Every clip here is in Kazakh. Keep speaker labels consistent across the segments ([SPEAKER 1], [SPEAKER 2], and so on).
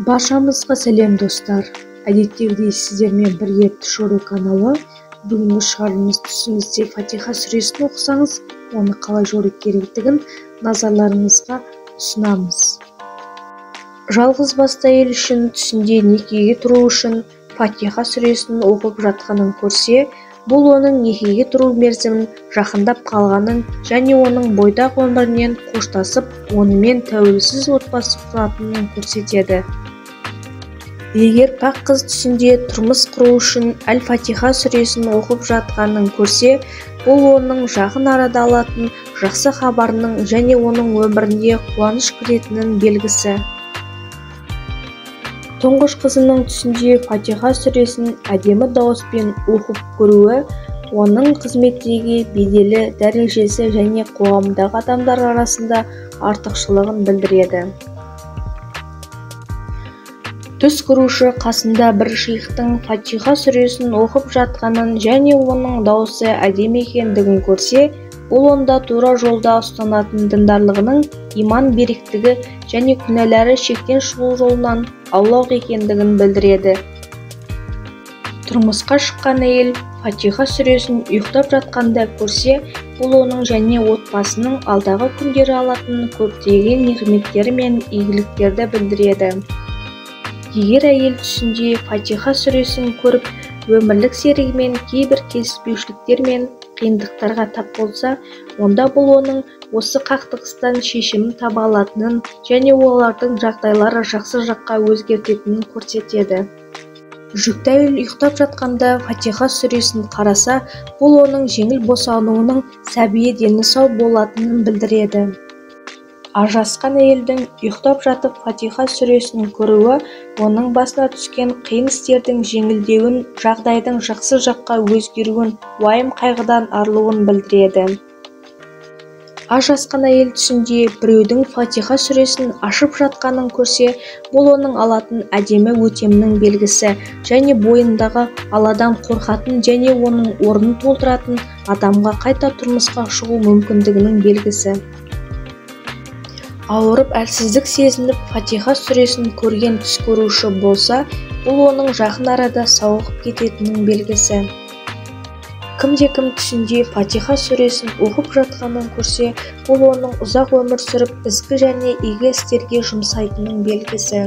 [SPEAKER 1] Баршамызға сәлем достар. Әдеттегідей сіздермен бірге Тшору каналы. Бүгінгі шығарылымыз түсіңізде Фатиха сүресін оқысаңыз, оны қалай жору керектігін назарларыңызға ұсынамыз. Жалғыз басты әйел үшін түсінде некеге тұру үшін Фатиха сүресін оқып жатқанын көрсе, бұл оның некеге тұру мерзімін жақындап қалғанын және оның бойдақ өмірінен қоштасып, онымен тәуелсіз отбасы құратынын көрсетеді. Егер пәк қыз түсінде тұрмыс құру үшін Әл-Фатиха сүресін оқып жатқанын көрсе, бұл оның жақын арада алатын жақсы хабарының және оның өміріне қуаныш кіретінін белгісі. Тұңғыш қызының түсінде Фатиха сүресін әдемі дауыспен оқып көруі, оның қызметтегі беделі, дәрежесі және қоғамдағы адамдар арасында артықшылығын білдіреді. Түс көрушы қасында бір шейхтің Фатиха сүресін оқып жатқанын және оның дауысы әдемі екендігін көрсе, бұл онда тура жолда ұстанатын діндарлығының, иман беріктігі және күнәлары шектен шығу жолынан аулақ екендігін білдіреді. Тұрмысқа шыққан әйел Фатиха сүресін ұйықтап жатқанда көрсе, бұл оның және отбасының алдағы күндері алатын көптеген niғметтері мен игіліктерді білдіреді. Егер әйел түсінде Фатиха сүресін көріп, өмірлік серігімен кейбір келіспеушіліктер мен қиындықтарға тап болса, онда бұл оның осы қақтығыстан шешімін таба алатынын және олардың жағдайлары жақсы жаққа өзгертетінін көрсетеді. Жүкті әйел ұйықтап жатқанда Фатиха сүресін қараса, бұл оның жеңіл босануының, сәбиі дені сау болатынын білдіреді. Ажырасқан әйелдің ұйықтап жатып Фатиха сүресін көруі, оның басына түскен қиын істердің жеңілдеуін, жағдайдың жақсы жаққа өзгеруін, уайым қайғыдан арылуын білдіреді. Ажырасқан әйел түсінде біреудің Фатиха сүресін ашып жатқанын көрсе, бұл оның алатын әдемі өтемінің белгісі және бойындағы Алладан қорқатын және оның орнын толтыратын адамға қайта тұрмысқа шығу мүмкіндігінің белгісі. Ауырып әлсіздік сезініп Фатиха сүресін көрген түс көруші болса, бұл оның жақын арада сауығып кететінінің белгісі. Кімде-кім түсінде Фатиха сүресін оқып жатқанын көрсе, бұл оның ұзақ өмір сүріп, ізгі және игі істерге жұмсайтынының белгісі.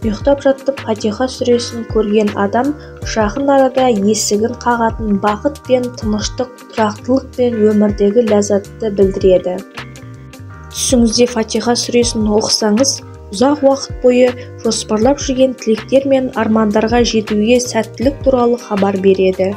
[SPEAKER 1] Ұйықтап жатып Фатиха сүресін көрген адам жақын арада есігін қағатын бақыт пен тыныштық, тұрақтылық пен өмірдегі ләззатты білдіреді. Түсіңізде Фатиха сүресін оқысаңыз, ұзақ уақыт бойы жоспарлап жүрген тілектер мен армандарға жетуге сәттілік туралы хабар береді.